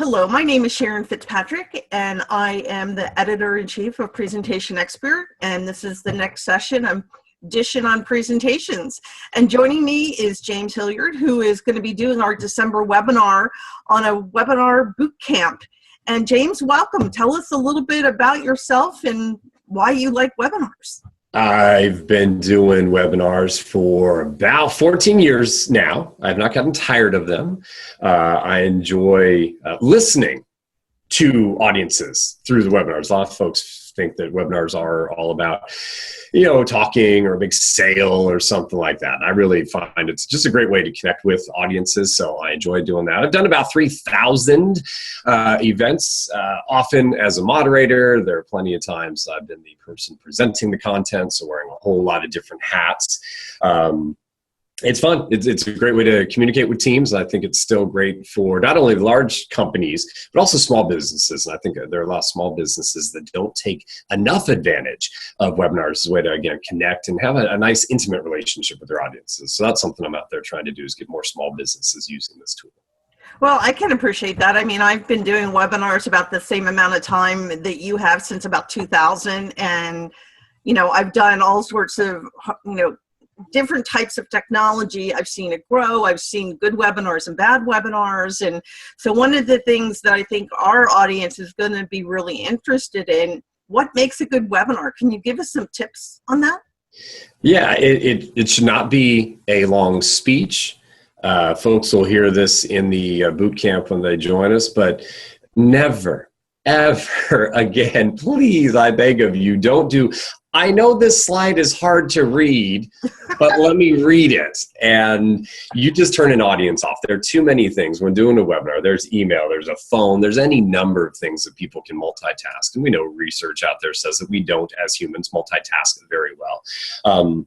Hello, my name is Sharon Fitzpatrick, and I am the editor-in-chief of PresentationXpert, and this is the next session. I'm edition on presentations. And joining me is James Hilliard, who is going to be doing our December webinar on a webinar boot camp. And James, welcome. Tell us a little bit about yourself and why you like webinars. I've been doing webinars for about 14 years now. I've not gotten tired of them. I enjoy listening to audiences through the webinars. A lot of folks think that webinars are all about, talking or a big sale or something like that. And I really find it's just a great way to connect with audiences, so I enjoy doing that. I've done about 3,000 events, often as a moderator. There are plenty of times I've been the person presenting the content, so wearing a whole lot of different hats. It's fun. It's a great way to communicate with teams. I think it's still great for not only large companies, but also small businesses. And I think there are a lot of small businesses that don't take enough advantage of webinars as a way to, again, connect and have a nice, intimate relationship with their audiences. So that's something I'm out there trying to do, is get more small businesses using this tool. Well, I can appreciate that. I mean, I've been doing webinars about the same amount of time that you have, since about 2000. And, I've done all sorts of, different types of technology. I've seen it grow. I've seen good webinars and bad webinars. And so one of the things that I think our audience is going to be really interested in, what makes a good webinar? Can you give us some tips on that? Yeah, it should not be a long speech. Folks will hear this in the boot camp when they join us, but never, ever again, please, I beg of you, don't do, I know this slide is hard to read, but let me read it. And you just turn an audience off. There are too many things when doing a webinar. There's email, there's a phone, there's any number of things that people can multitask. And we know research out there says that we don't, as humans, multitask very well.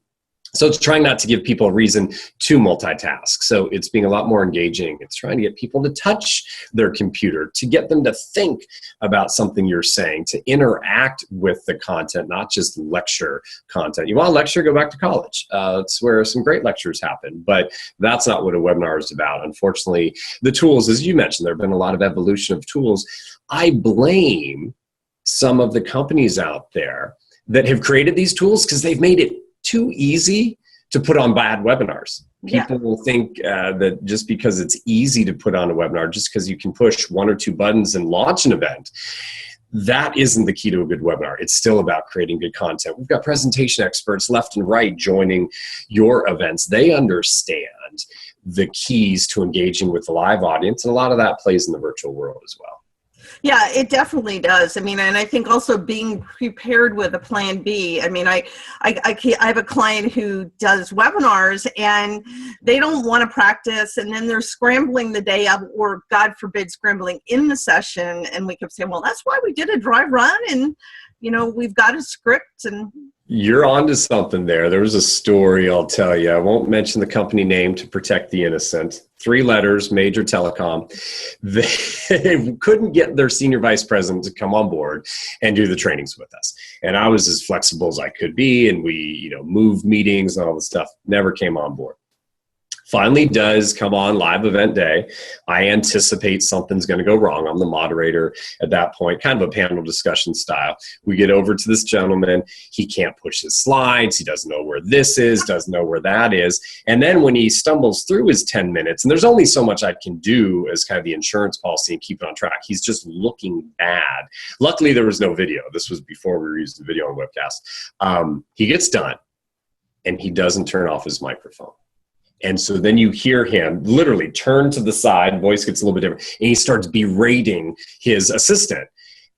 So it's trying not to give people a reason to multitask. So it's being a lot more engaging. It's trying to get people to touch their computer, to get them to think about something you're saying, to interact with the content, not just lecture content. You want to lecture, go back to college. It's where some great lectures happen, but that's not what a webinar is about. Unfortunately, the tools, as you mentioned, there have been a lot of evolution of tools. I blame some of the companies out there that have created these tools because they've made it too easy to put on bad webinars. People will think that just because it's easy to put on a webinar, just because you can push one or two buttons and launch an event, that isn't the key to a good webinar. It's still about creating good content. We've got presentation experts left and right joining your events. They understand the keys to engaging with the live audience, and a lot of that plays in the virtual world as well. Yeah, it definitely does. I mean, and I think also being prepared with a plan B. I mean, I have a client who does webinars and they don't want to practice, and then they're scrambling the day of, or God forbid, scrambling in the session. And we kept saying, well, that's why we did a dry run, and we've got a script. And you're onto something there. There was a story I'll tell you. I won't mention the company name to protect the innocent. 3 letters, major telecom. They couldn't get their senior vice president to come on board and do the trainings with us. And I was as flexible as I could be, and we, moved meetings and all this stuff. Never came on board. Finally does come on live event day. I anticipate something's going to go wrong. I'm the moderator at that point, kind of a panel discussion style. We get over to this gentleman. He can't push his slides. He doesn't know where this is, doesn't know where that is. And then when he stumbles through his 10 minutes, and there's only so much I can do as kind of the insurance policy and keep it on track, he's just looking bad. Luckily, there was no video. This was before we used the video on webcast. He gets done, and he doesn't turn off his microphone. And so then you hear him literally turn to the side, voice gets a little bit different, and he starts berating his assistant.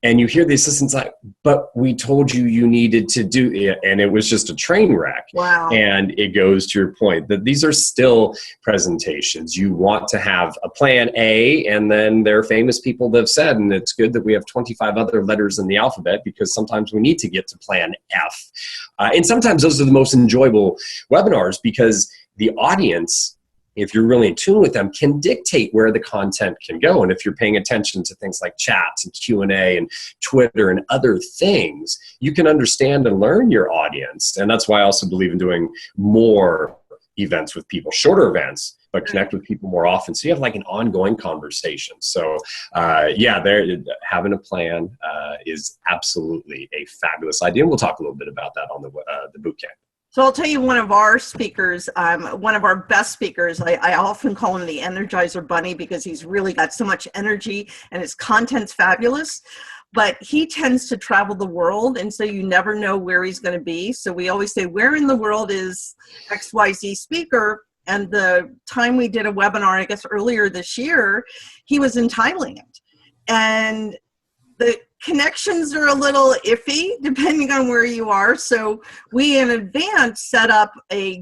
And you hear the assistant's like, but we told you you needed to do it. And it was just a train wreck. Wow. And it goes to your point that these are still presentations. You want to have a plan A, and then there are famous people that have said, and it's good that we have 25 other letters in the alphabet, because sometimes we need to get to plan F. And sometimes those are the most enjoyable webinars, because the audience, if you're really in tune with them, can dictate where the content can go. And if you're paying attention to things like chats and Q&A and Twitter and other things, you can understand and learn your audience. And that's why I also believe in doing more events with people, shorter events, but connect with people more often. So you have like an ongoing conversation. So having a plan is absolutely a fabulous idea. And we'll talk a little bit about that on the boot camp. So I'll tell you, one of our speakers, one of our best speakers, I often call him the Energizer Bunny because he's really got so much energy and his content's fabulous. But he tends to travel the world, and so you never know where he's going to be. So we always say, where in the world is XYZ speaker? And the time we did a webinar, I guess earlier this year, he was in Thailand. And the connections are a little iffy depending on where you are. So we in advance set up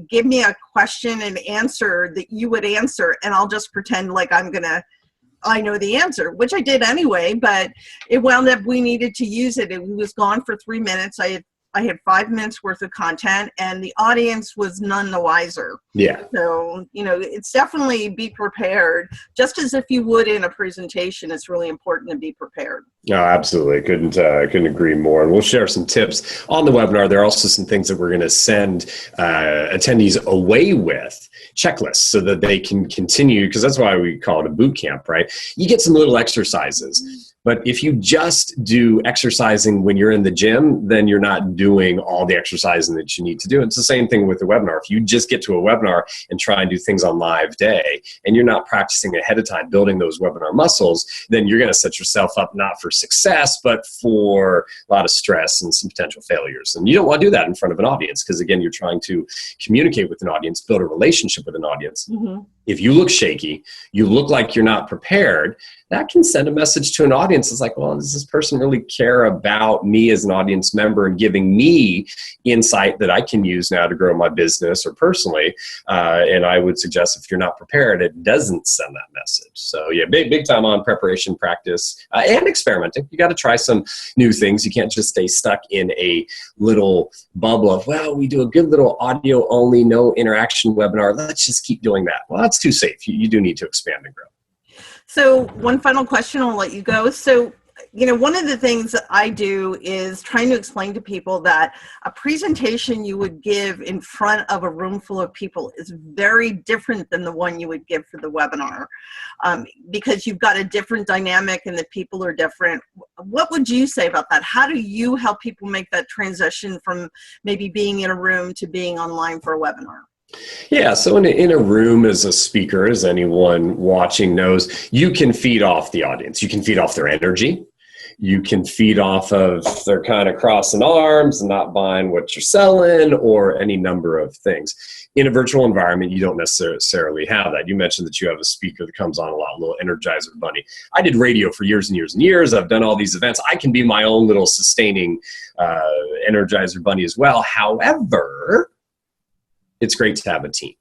give me a question and answer that you would answer, and I'll just pretend like I know the answer, which I did anyway, but it wound up, we needed to use it. It was gone for 3 minutes. I had 5 minutes worth of content, and the audience was none the wiser. Yeah. So, it's definitely be prepared. Just as if you would in a presentation, it's really important to be prepared. No, absolutely. Couldn't agree more. And we'll share some tips on the webinar. There are also some things that we're going to send attendees away with, checklists, so that they can continue, because that's why we call it a boot camp, right? You get some little exercises. But if you just do exercising when you're in the gym, then you're not doing all the exercising that you need to do. It's the same thing with the webinar. If you just get to a webinar and try and do things on live day, and you're not practicing ahead of time, building those webinar muscles, then you're going to set yourself up not for success, but for a lot of stress and some potential failures. And you don't want to do that in front of an audience, because again, you're trying to communicate with an audience, build a relationship with an audience. Mm-hmm. If you look shaky, you look like you're not prepared, that can send a message to an audience. It's like, well, does this person really care about me as an audience member and giving me insight that I can use now to grow my business or personally? And I would suggest if you're not prepared, it doesn't send that message. So yeah, big time on preparation, practice, and experimenting. You got to try some new things. You can't just stay stuck in a little bubble of, well, we do a good little audio only, no interaction webinar. Let's just keep doing that. Well, that's too safe. You do need to expand and grow. So one final question, I'll let you go. So, one of the things that I do is trying to explain to people that a presentation you would give in front of a room full of people is very different than the one you would give for the webinar, because you've got a different dynamic and the people are different. What would you say about that? How do you help people make that transition from maybe being in a room to being online for a webinar? Yeah, so in a room as a speaker, as anyone watching knows, you can feed off the audience. You can feed off their energy. You can feed off of their kind of crossing arms and not buying what you're selling, or any number of things. In a virtual environment, you don't necessarily have that. You mentioned that you have a speaker that comes on a lot, a little Energizer Bunny. I did radio for years and years and years. I've done all these events. I can be my own little sustaining Energizer Bunny as well. However, it's great to have a team.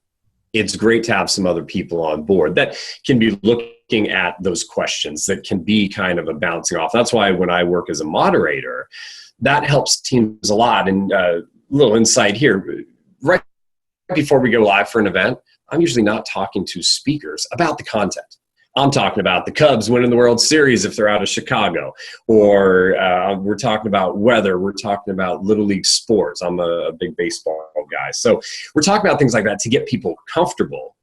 It's great to have some other people on board that can be looking at those questions, that can be kind of a bouncing off. That's why when I work as a moderator, that helps teams a lot. And a little insight here, right before we go live for an event, I'm usually not talking to speakers about the content. I'm talking about the Cubs winning the World Series if they're out of Chicago, or we're talking about weather. We're talking about Little League sports. I'm a big baseball guy. So we're talking about things like that to get people comfortable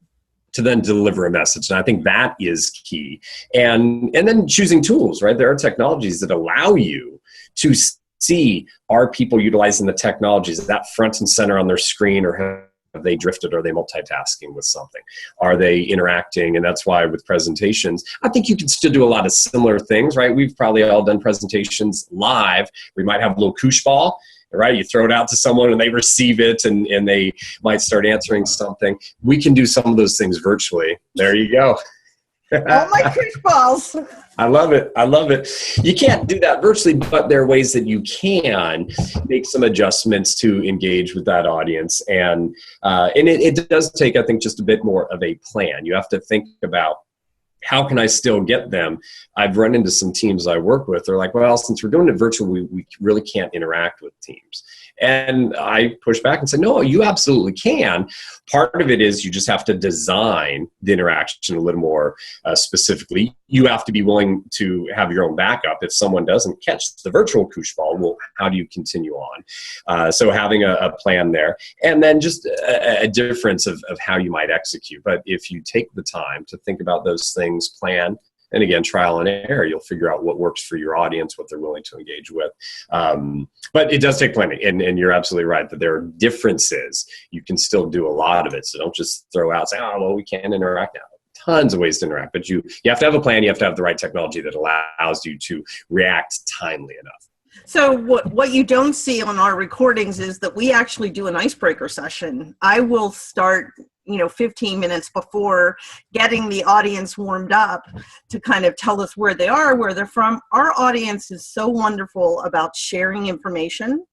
to then deliver a message. And I think that is key. And then choosing tools, right? There are technologies that allow you to see, are people utilizing the technologies? Is that front and center on their screen, or have they drifted? Are they multitasking with something? Are they interacting? And that's why with presentations, I think you can still do a lot of similar things, right? We've probably all done presentations live. We might have a little koosh ball, right? You throw it out to someone and they receive it, and they might start answering something. We can do some of those things virtually. There you go. All my koosh balls. I love it. I love it. You can't do that virtually, but there are ways that you can make some adjustments to engage with that audience. And it does take, I think, just a bit more of a plan. You have to think about, how can I still get them? I've run into some teams I work with. They're like, well, since we're doing it virtual, we really can't interact with teams. And I push back and say, no, you absolutely can. Part of it is you just have to design the interaction a little more specifically. You have to be willing to have your own backup. If someone doesn't catch the virtual koosh ball, well, how do you continue on? So having a plan there, and then just a difference of how you might execute. But if you take the time to think about those things, plan, and again, trial and error, you'll figure out what works for your audience, what they're willing to engage with. But it does take planning, and you're absolutely right that there are differences. You can still do a lot of it, so don't just throw out, say, oh, well, we can't interact now. Tons of ways to interact, but you have to have a plan. You have to have the right technology that allows you to react timely enough. So what you don't see on our recordings is that we actually do an icebreaker session. I will start 15 minutes before, getting the audience warmed up to kind of tell us where they are, where they're from. Our audience is so wonderful about sharing information.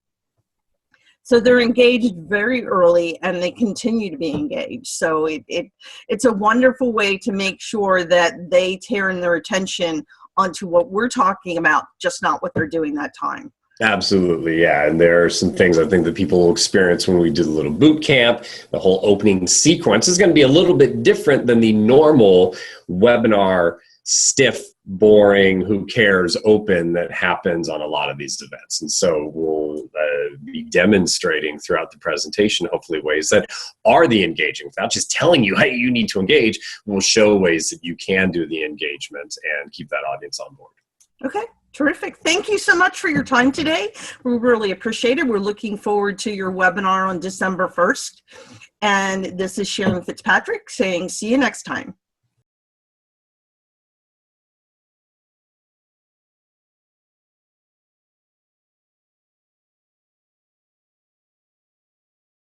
So they're engaged very early and they continue to be engaged. So it's a wonderful way to make sure that they turn their attention onto what we're talking about, just not what they're doing that time. Absolutely, yeah. And there are some things I think that people will experience when we do the little boot camp. The whole opening sequence is going to be a little bit different than the normal webinar, stiff, boring, who cares, open that happens on a lot of these events. And so we'll be demonstrating throughout the presentation, hopefully, ways that are the engaging. Without just telling you, hey, you need to engage, we'll show ways that you can do the engagement and keep that audience on board. Okay. Terrific. Thank you so much for your time today. We really appreciate it. We're looking forward to your webinar on December 1st. And this is Sharon Fitzpatrick saying, see you next time.